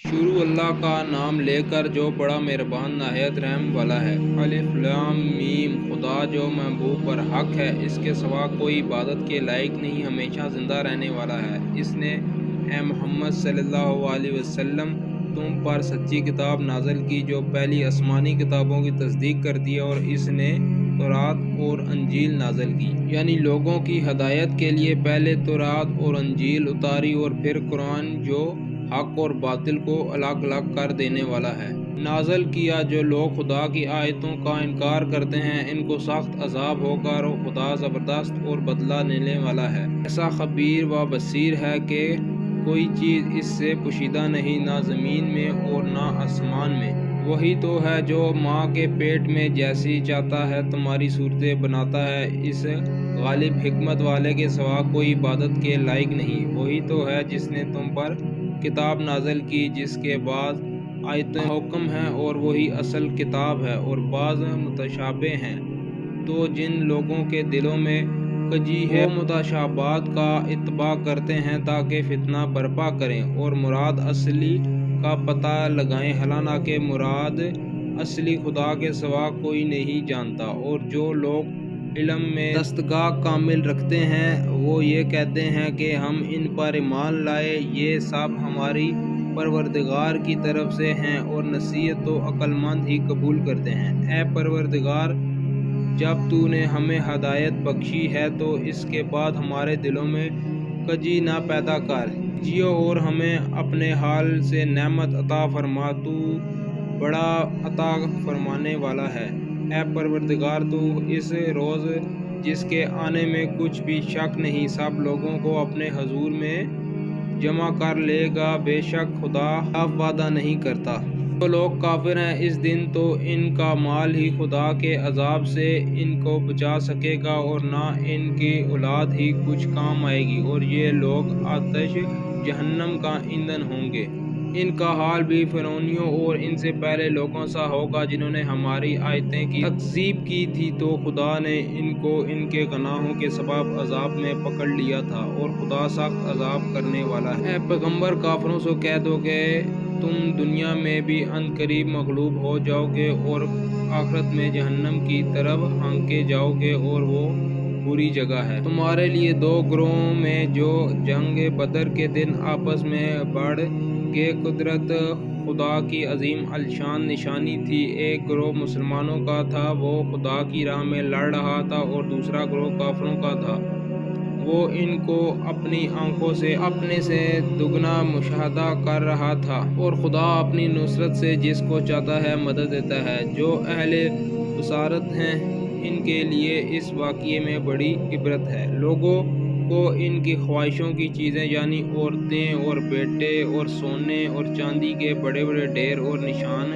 شروع اللہ کا نام لے کر جو بڑا مہربان نہایت رحم والا ہے۔ الف لام میم۔ خدا جو محبوب پر حق ہے، اس کے سوا کوئی عبادت کے لائق نہیں، ہمیشہ زندہ رہنے والا ہے۔ اس نے اے محمد صلی اللہ علیہ وسلم تم پر سچی کتاب نازل کی جو پہلی آسمانی کتابوں کی تصدیق کرتی ہے، اور اس نے تورات اور انجیل نازل کی، یعنی لوگوں کی ہدایت کے لیے پہلے تورات اور انجیل اتاری اور پھر قرآن جو حق اور باطل کو الگ الگ کر دینے والا ہے نازل کیا۔ جو لوگ خدا کی آیتوں کا انکار کرتے ہیں ان کو سخت عذاب ہوگا، اور خدا زبردست اور بدلہ لینے والا ہے۔ ایسا خبیر و بصیر ہے کہ کوئی چیز اس سے پوشیدہ نہیں، نہ زمین میں اور نہ آسمان میں۔ وہی تو ہے جو ماں کے پیٹ میں جیسی چاہتا ہے تمہاری صورتیں بناتا ہے، اس غالب حکمت والے کے سوا کوئی عبادت کے لائق نہیں۔ وہی تو ہے جس نے تم پر کتاب نازل کی جس کے بعض آیتیں حکم ہیں اور وہی اصل کتاب ہے، اور بعض متشابہ ہیں۔ تو جن لوگوں کے دلوں میں کجی ہے وہ متشابہات کا اتباع کرتے ہیں تاکہ فتنہ برپا کریں اور مراد اصلی کا پتہ لگائیں، حالانکہ مراد اصلی خدا کے سوا کوئی نہیں جانتا۔ اور جو لوگ علم میں دستگاہ کامل رکھتے ہیں وہ یہ کہتے ہیں کہ ہم ان پر ایمان لائے، یہ سب ہماری پروردگار کی طرف سے ہیں، اور نصیحت تو عقل مند ہی قبول کرتے ہیں۔ اے پروردگار، جب تو نے ہمیں ہدایت بخشی ہے تو اس کے بعد ہمارے دلوں میں کجی نہ پیدا کر جیو، اور ہمیں اپنے حال سے نعمت عطا فرما، تو بڑا عطا فرمانے والا ہے۔ اے پروردگار، تو اس روز جس کے آنے میں کچھ بھی شک نہیں سب لوگوں کو اپنے حضور میں جمع کر لے گا، بے شک خدا خلاف وعدہ نہیں کرتا۔ جو لوگ کافر ہیں اس دن تو ان کا مال ہی خدا کے عذاب سے ان کو بچا سکے گا، اور نہ ان کی اولاد ہی کچھ کام آئے گی، اور یہ لوگ آتش جہنم کا ایندھن ہوں گے۔ ان کا حال بھی فرعونیوں اور ان سے پہلے لوگوں سا ہوگا جنہوں نے ہماری آیتیں کی تکذیب کی تھی، تو خدا نے ان کو ان کے گناہوں کے سبب عذاب میں پکڑ لیا تھا، اور خدا سخت عذاب کرنے والا ہے۔ اے پیغمبر، کافروں سے کہہ دو کہ تم دنیا میں بھی عنقریب مغلوب ہو جاؤ گے اور آخرت میں جہنم کی طرف ہانکے جاؤ گے، اور وہ بری جگہ ہے۔ تمہارے لیے دو گروہوں میں جو جنگ بدر کے دن آپس میں بڑھ گئے قدرت خدا کی عظیم الشان نشانی تھی۔ ایک گروہ مسلمانوں کا تھا، وہ خدا کی راہ میں لڑ رہا تھا، اور دوسرا گروہ کافروں کا تھا، وہ ان کو اپنی آنکھوں سے اپنے سے دگنا مشاہدہ کر رہا تھا۔ اور خدا اپنی نصرت سے جس کو چاہتا ہے مدد دیتا ہے۔ جو اہل بصارت ہیں ان کے لیے اس واقعے میں بڑی عبرت ہے۔ لوگوں کو ان کی خواہشوں کی چیزیں یعنی عورتیں اور بیٹے اور سونے اور چاندی کے بڑے بڑے ڈھیر اور نشان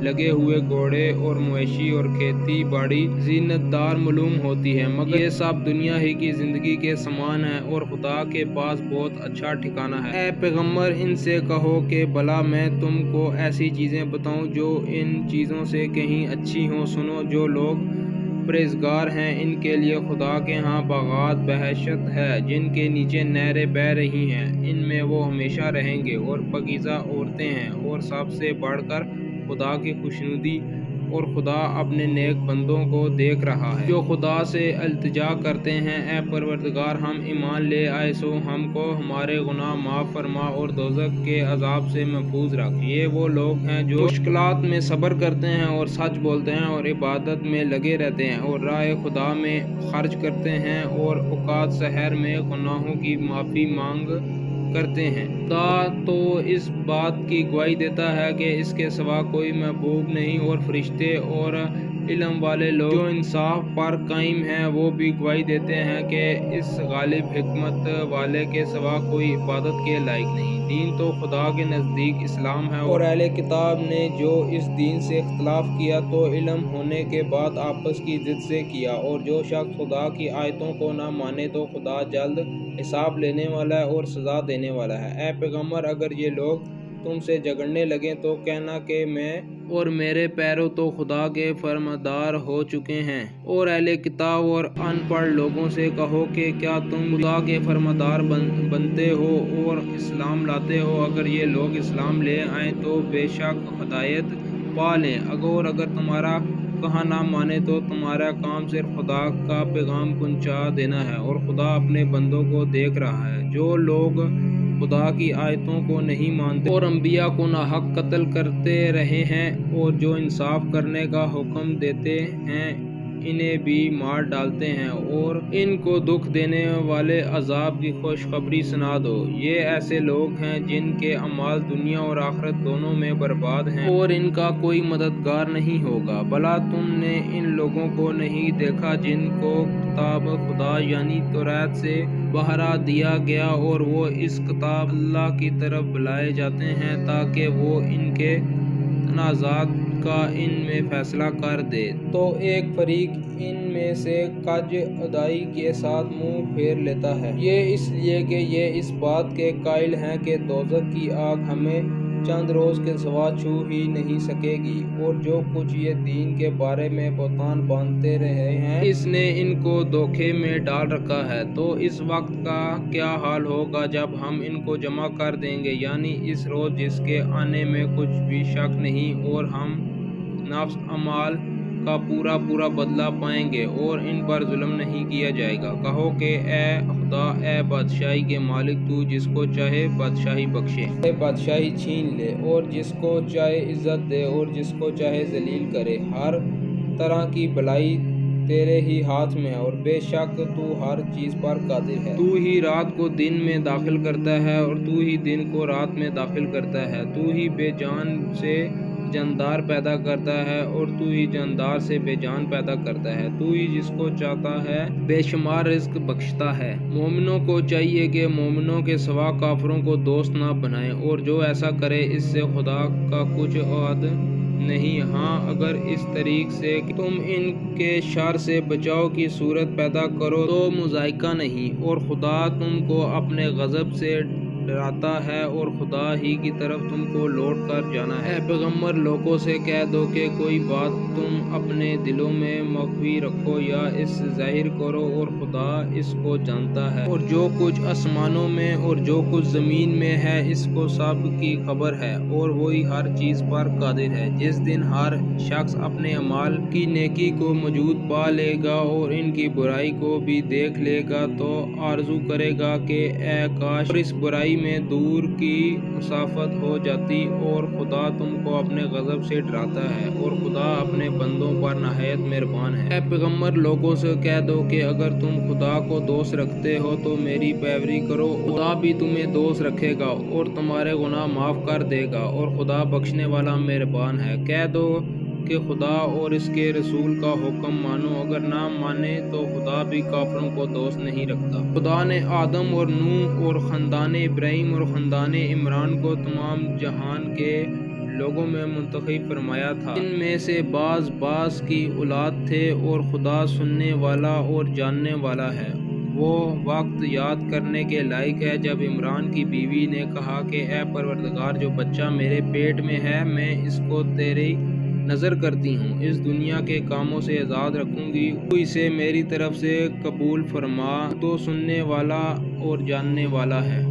لگے ہوئے گھوڑے اور مویشی اور کھیتی باڑی زینت دار معلوم ہوتی ہے، مگر یہ سب دنیا ہی کی زندگی کے سامان ہے، اور خدا کے پاس بہت اچھا ٹھکانہ ہے۔ اے پیغمبر، ان سے کہو کہ بھلا میں تم کو ایسی چیزیں بتاؤں جو ان چیزوں سے کہیں اچھی ہوں۔ سنو، جو لوگ پرہیزگار ہیں ان کے لیے خدا کے ہاں باغات بہشت ہے جن کے نیچے نہریں بہہ رہی ہیں، ان میں وہ ہمیشہ رہیں گے، اور پاکیزہ عورتیں ہیں، اور سب سے بڑھ کر خدا کی خوشنودی، اور خدا اپنے نیک بندوں کو دیکھ رہا ہے جو خدا سے التجا کرتے ہیں۔ اے پروردگار، ہم ایمان لے آئے سو ہم کو ہمارے گناہ معاف فرما اور دوزخ کے عذاب سے محفوظ رکھ۔ یہ وہ لوگ ہیں جو مشکلات میں صبر کرتے ہیں اور سچ بولتے ہیں اور عبادت میں لگے رہتے ہیں اور راہ خدا میں خرچ کرتے ہیں، اور اوقات سحر میں گناہوں کی معافی مانگ کرتے ہیں۔ خدا تو اس بات کی گواہی دیتا ہے کہ اس کے سوا کوئی معبود نہیں، اور فرشتے اور علم والے لوگ جو انصاف پر قائم ہیں وہ بھی گواہی دیتے ہیں کہ اس غالب حکمت والے کے سوا کوئی عبادت کے لائق نہیں۔ دین تو خدا کے نزدیک اسلام ہے، اور اہل کتاب نے جو اس دین سے اختلاف کیا تو علم ہونے کے بعد آپس کی ضد سے کیا، اور جو شخص خدا کی آیتوں کو نہ مانے تو خدا جلد حساب لینے والا ہے اور سزا دینے والا ہے۔ اے پیغمبر، اگر یہ لوگ تم سے جھگڑنے لگیں تو کہنا کہ میں اور میرے پیرو تو خدا کے فرماندار ہو چکے ہیں۔ اور اہل کتاب اور ان پڑھ لوگوں سے کہو کہ کیا تم خدا کے فرماندار بنتے ہو اور اسلام لاتے ہو؟ اگر یہ لوگ اسلام لے آئیں تو بے شک ہدایت پا لیں، اگر تمہارا کہا نہ مانے تو تمہارا کام صرف خدا کا پیغام پہنچا دینا ہے، اور خدا اپنے بندوں کو دیکھ رہا ہے۔ جو لوگ خدا کی آیتوں کو نہیں مانتے اور انبیاء کو ناحق قتل کرتے رہے ہیں، اور جو انصاف کرنے کا حکم دیتے ہیں انہیں بھی مار ڈالتے ہیں، اور ان کو دکھ دینے والے عذاب کی خوشخبری سنا دو۔ یہ ایسے لوگ ہیں جن کے اعمال دنیا اور آخرت دونوں میں برباد ہیں، اور ان کا کوئی مددگار نہیں ہوگا۔ بھلا تم نے ان لوگوں کو نہیں دیکھا جن کو کتاب خدا یعنی توریت سے بہرا دیا گیا، اور وہ اس کتاب اللہ کی طرف بلائے جاتے ہیں تاکہ وہ ان کے تنازعات کا ان میں فیصلہ کر دے، تو ایک فریق ان میں سے قج ادائی کے ساتھ منہ پھیر لیتا ہے۔ یہ اس لیے کہ یہ اس بات کے قائل ہیں کہ دوزخ کی آگ ہمیں چند روز کے سوا چھو ہی نہیں سکے گی، اور جو کچھ یہ دین کے بارے میں بہتان باندھتے رہے ہیں اس نے ان کو دھوکے میں ڈال رکھا ہے۔ تو اس وقت کا کیا حال ہوگا جب ہم ان کو جمع کر دیں گے، یعنی اس روز جس کے آنے میں کچھ بھی شک نہیں، اور ہم نفس اعمال کا پورا بدلہ پائیں گے اور ان پر ظلم نہیں کیا جائے گا۔ کہو کہ اے خدا، اے بادشاہی کے مالک، تو جس کو چاہے بادشاہی بخشے، بادشاہی چھین لے، اور جس کو چاہے عزت دے اور جس کو چاہے ذلیل کرے۔ ہر طرح کی بھلائی تیرے ہی ہاتھ میں ہے، اور بے شک تو ہر چیز پر قادر ہے۔ تو ہی رات کو دن میں داخل کرتا ہے اور تو ہی دن کو رات میں داخل کرتا ہے۔ تو ہی بے جان سے جاندار پیدا کرتا ہے اور تو ہی جاندار سے بے جان پیدا کرتا ہے۔ تو ہی جس کو چاہتا ہے بے شمار رزق بخشتا ہے۔ مومنوں کو چاہیے کہ مومنوں کے سوا کافروں کو دوست نہ بنائیں، اور جو ایسا کرے اس سے خدا کا کچھ عہد نہیں۔ ہاں، اگر اس طریق سے کہ تم ان کے شر سے بچاؤ کی صورت پیدا کرو تو مضائقہ نہیں، اور خدا تم کو اپنے غضب سے ڈراتا ہے اور خدا ہی کی طرف تم کو لوٹ کر جانا ہے۔ اے پیغمبر، لوگوں سے کہہ دو کہ کوئی بات تم اپنے دلوں میں مخفی رکھو یا اس ظاہر کرو، اور خدا اس کو جانتا ہے، اور جو کچھ آسمانوں میں اور جو کچھ زمین میں ہے اس کو سب کی خبر ہے، اور وہی ہر چیز پر قادر ہے۔ جس دن ہر شخص اپنے اعمال کی نیکی کو موجود پا لے گا اور ان کی برائی کو بھی دیکھ لے گا تو آرزو کرے گا کہ اے کاش اس برائی میں دور کی مسافت ہو جاتی، اور خدا تم کو اپنے غضب سے ڈراتا ہے، اور خدا اپنے بندوں پر نہایت مہربان ہے۔ اے پیغمبر، لوگوں سے کہہ دو کہ اگر تم خدا کو دوست رکھتے ہو تو میری پیروی کرو، خدا بھی تمہیں دوست رکھے گا اور تمہارے گناہ معاف کر دے گا، اور خدا بخشنے والا مہربان ہے۔ کہہ دو کہ خدا اور اس کے رسول کا حکم مانو، اگر نہ مانے تو خدا بھی کافروں کو دوست نہیں رکھتا۔ خدا نے آدم اور نوح اور خاندان ابراہیم اور خاندان عمران کو تمام جہان کے لوگوں میں منتخب فرمایا تھا۔ ان میں سے بعض کی اولاد تھے، اور خدا سننے والا اور جاننے والا ہے۔ وہ وقت یاد کرنے کے لائق ہے جب عمران کی بیوی نے کہا کہ اے پروردگار، جو بچہ میرے پیٹ میں ہے میں اس کو تیری نظر کرتی ہوں، اس دنیا کے کاموں سے آزاد رکھوں گی، تو اسے میری طرف سے قبول فرما، تو سننے والا اور جاننے والا ہے۔